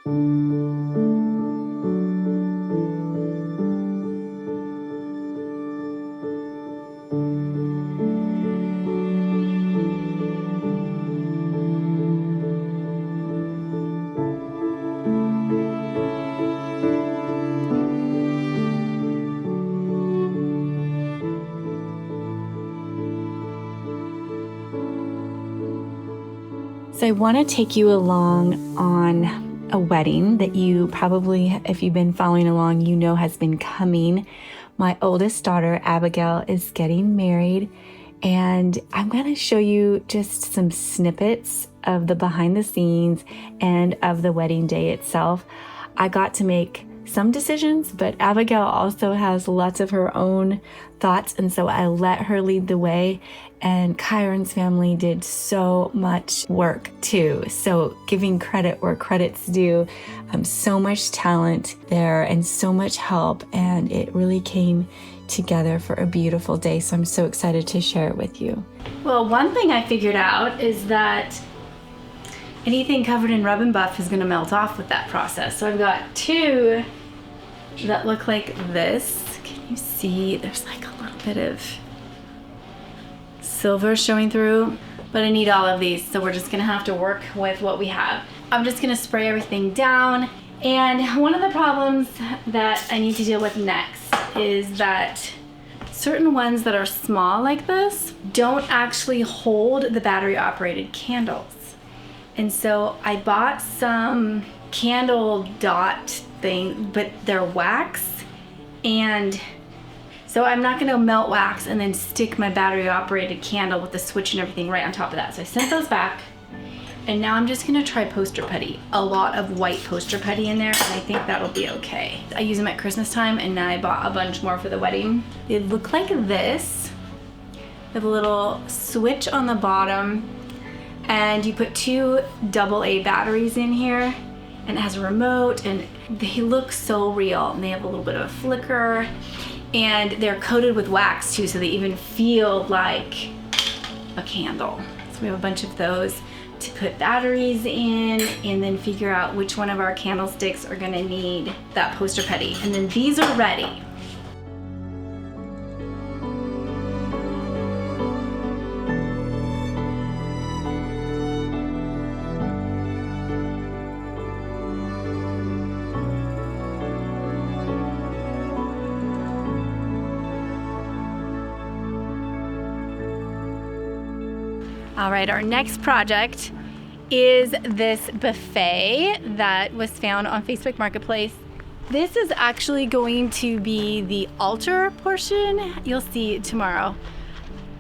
So I want to take you along on a wedding that you probably, if you've been following along, you know has been coming. My oldest daughter, Abigail, is getting married, and I'm going to show you just some snippets of the behind the scenes and of the wedding day itself. I got to make some decisions, but Abigail also has lots of her own thoughts, and so I let her lead the way. And Kyron's family did so much work too. So giving credit where credit's due, so much talent there and so much help, and it really came together for a beautiful day. So I'm so excited to share it with you. Well, one thing I figured out is that anything covered in rub and buff is going to melt off with that process. So I've got two that look like this. Can you see? There's like a little bit of silver showing through, but I need all of these, so we're just gonna have to work with what we have. I'm just gonna spray everything down, and one of the problems that I need to deal with next is that certain ones that are small like this don't actually hold the battery operated candles. And so I bought some candle dot thing, but they're wax, and so I'm not gonna melt wax and then stick my battery operated candle with the switch and everything right on top of that. So I sent those back, and now I'm just gonna try poster putty. A lot of white poster putty in there, and I think that'll be okay. I use them at Christmas time, and now I bought a bunch more for the wedding. They look like this. They have a little switch on the bottom, and you put two AA batteries in here, and it has a remote, and they look so real, and they have a little bit of a flicker. And they're coated with wax too, so they even feel like a candle. So we have a bunch of those to put batteries in, and then figure out which one of our candlesticks are gonna need that poster putty. And then these are ready. All right, our next project is this buffet that was found on Facebook Marketplace. This is actually going to be the altar portion. You'll see tomorrow.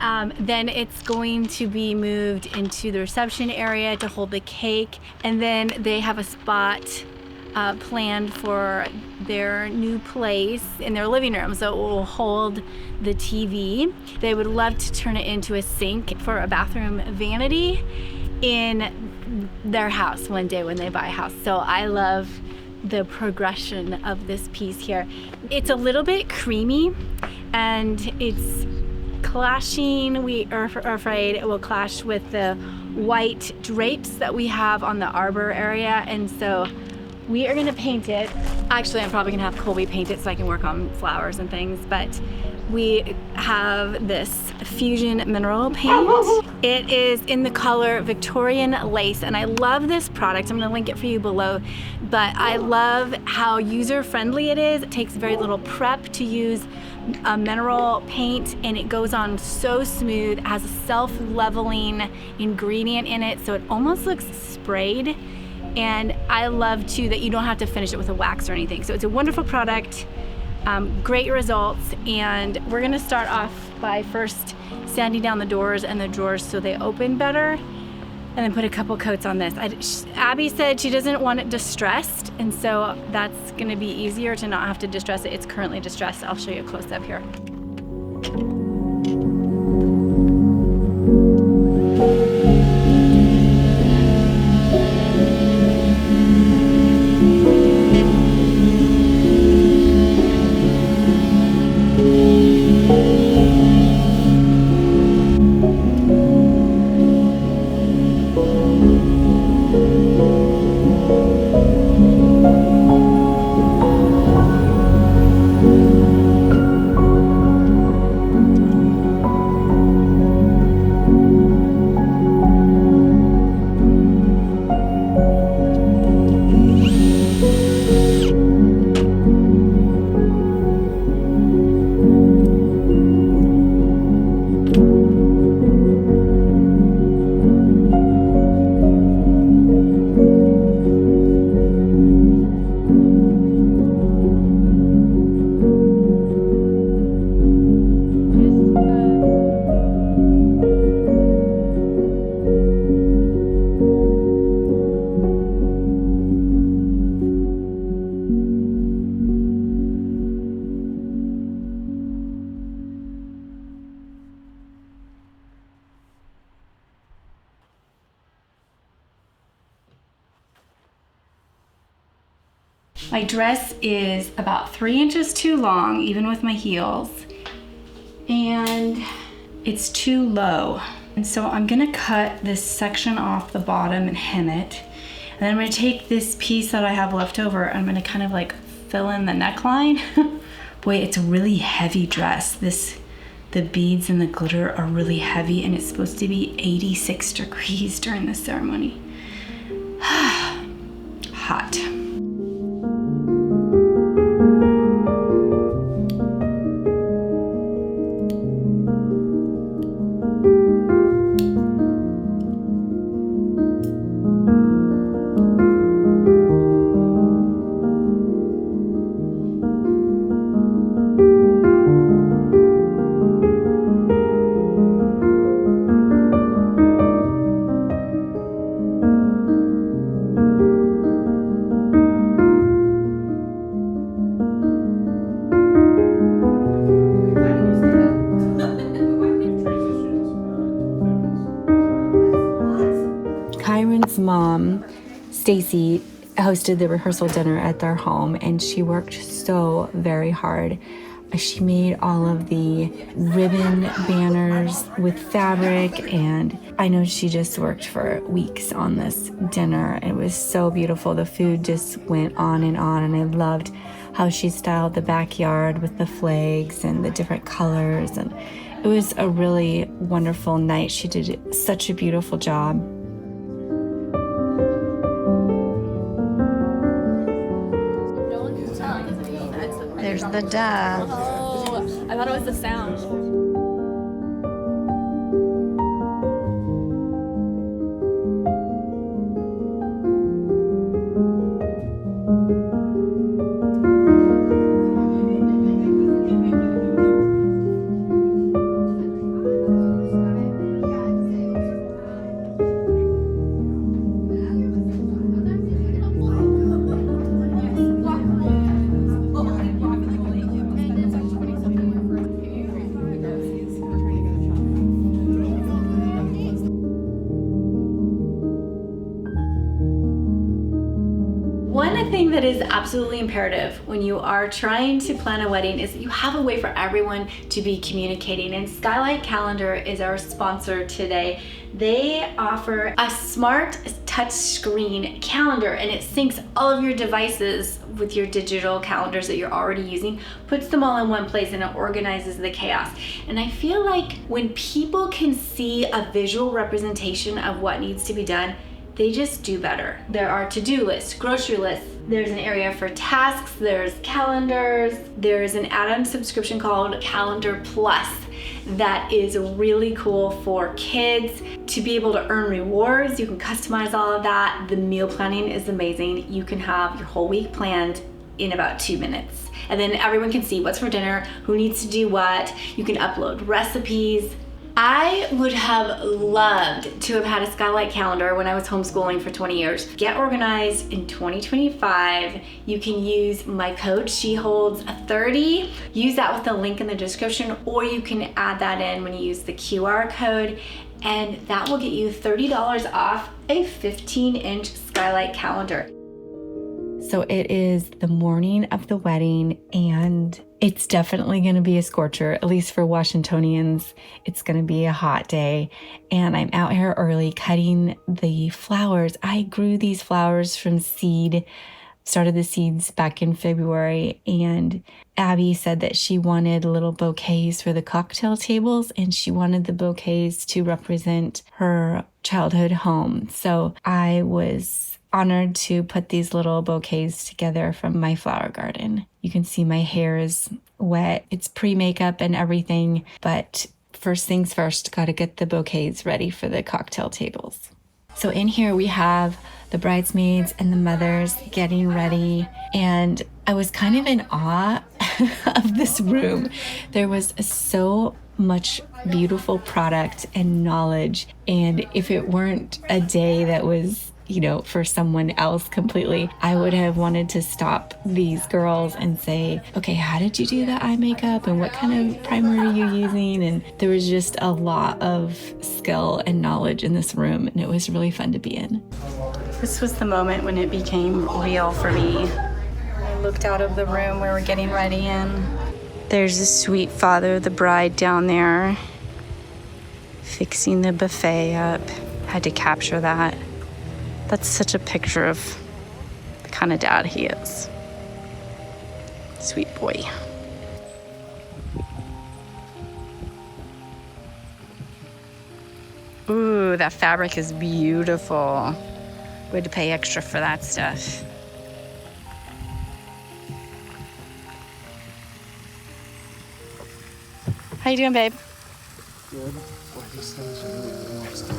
Then it's going to be moved into the reception area to hold the cake. And then they have a spot planned for their new place in their living room, so it will hold the TV. They would love to turn it into a sink for a bathroom vanity in their house one day when they buy a house. So I love the progression of this piece here. It's a little bit creamy, and it's clashing. We are afraid it will clash with the white drapes that we have on the arbor area, and so we are gonna paint it. Actually, I'm probably gonna have Colby paint it so I can work on flowers and things, but we have this fusion mineral paint. It is in the color Victorian Lace, and I love this product. I'm gonna link it for you below, but I love how user-friendly it is. It takes very little prep to use a mineral paint, and it goes on so smooth. It has a self-leveling ingredient in it, so it almost looks sprayed. And I love too that you don't have to finish it with a wax or anything. So it's a wonderful product, great results. And we're gonna start off by first sanding down the doors and the drawers so they open better, and then put a couple coats on this. Abby said she doesn't want it distressed, and so that's gonna be easier to not have to distress it. It's currently distressed. I'll show you a close up here. My dress is about 3 inches too long, even with my heels, and it's too low. And so I'm gonna cut this section off the bottom and hem it. And then I'm gonna take this piece that I have left over, and I'm gonna kind of like fill in the neckline. Boy, it's a really heavy dress. The beads and the glitter are really heavy, and it's supposed to be 86 degrees during the ceremony. Hot. Kyron's mom, Stacy, hosted the rehearsal dinner at their home, and she worked so very hard. She made all of the ribbon banners with fabric, and I know she just worked for weeks on this dinner. It was so beautiful. The food just went on, and I loved how she styled the backyard with the flags and the different colors, and it was a really wonderful night. She did such a beautiful job. There's the dove. Oh, I thought it was the sound. One thing that is absolutely imperative when you are trying to plan a wedding is that you have a way for everyone to be communicating, and Skylight Calendar is our sponsor today. They offer a smart touchscreen calendar, and it syncs all of your devices with your digital calendars that you're already using, puts them all in one place, and it organizes the chaos. And I feel like when people can see a visual representation of what needs to be done, they just do better. There are to-do lists, grocery lists, there's an area for tasks, there's calendars, there's an add-on subscription called Calendar Plus that is really cool for kids to be able to earn rewards. You can customize all of that. The meal planning is amazing. You can have your whole week planned in about 2 minutes. And then everyone can see what's for dinner, who needs to do what. You can upload recipes. I would have loved to have had a Skylight calendar when I was homeschooling for 20 years. Get organized in 2025. You can use my code sheholdsdearly. Use that with the link in the description, or you can add that in when you use the QR code, and that will get you $30 off a 15-inch Skylight calendar. So it is the morning of the wedding, and it's definitely going to be a scorcher, at least for Washingtonians. It's going to be a hot day, and I'm out here early cutting the flowers. I grew these flowers from seed, started the seeds back in February, and Abby said that she wanted little bouquets for the cocktail tables, and she wanted the bouquets to represent her childhood home. So I was honored to put these little bouquets together from my flower garden. You can see my hair is wet. It's pre-makeup and everything, but first things first, got to get the bouquets ready for the cocktail tables. So in here we have the bridesmaids and the mothers getting ready, and I was kind of in awe of this room. There was so much beautiful product and knowledge, and if it weren't a day that was for someone else completely, I would have wanted to stop these girls and say, okay, how did you do the eye makeup, and what kind of primer are you using? And there was just a lot of skill and knowledge in this room, and it was really fun to be in. This was the moment when it became real for me. looked out of the room we were getting ready in. There's the sweet father of the bride down there, fixing the buffet up. Had to capture that. That's such a picture of the kind of dad he is. Sweet boy. Ooh, that fabric is beautiful. We had to pay extra for that stuff. How you doing, babe? Good. Boy, these things are really almost there.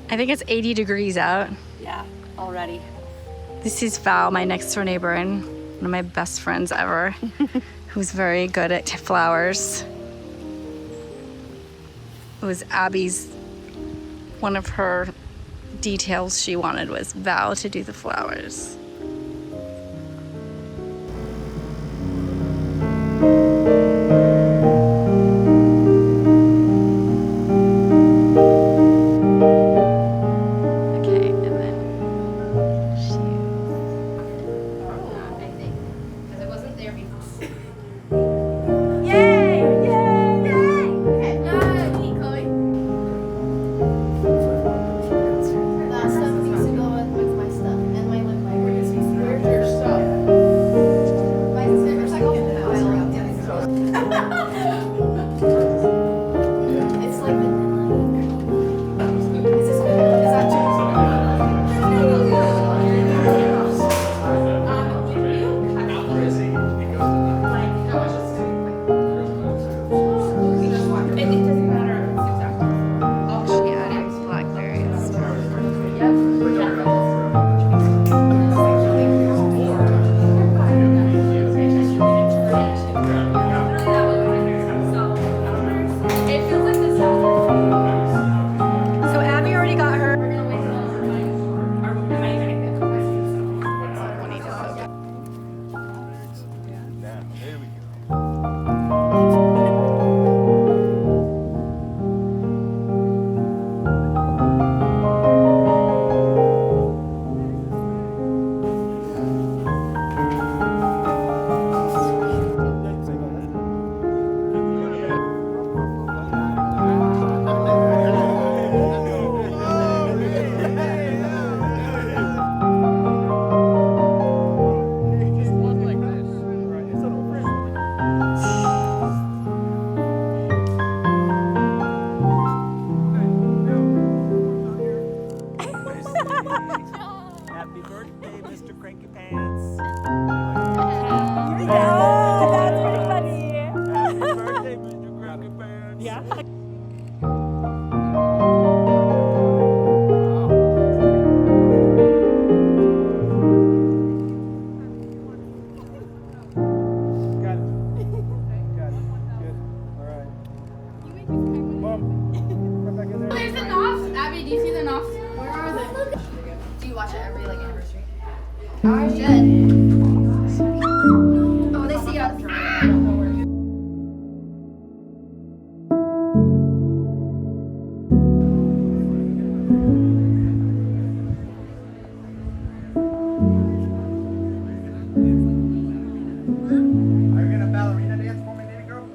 I think it's 80 degrees out. Yeah, already. This is Val, my next door neighbor and one of my best friends ever, who's very good at flowers. It was Abby's, one of her details she wanted was Val to do the flowers. Okay, and then That stuff needs to go with my stuff and my lip liner. Where's your stuff? My recycle pile. It's like vanilla. Is that she added blackberries. So Abby already got her. There we go. Happy birthday, Mr. Cranky Pants. That's pretty funny. Happy birthday, Mr. Cranky Pants. Yeah. Got it. Got it. Good. All right. Mom, right back in there. There's the knobs. Abby, do you see the knobs? Where are they? Do you watch it every anniversary? I should. Oh, they see us. Are you gonna ballerina dance for me, baby girl?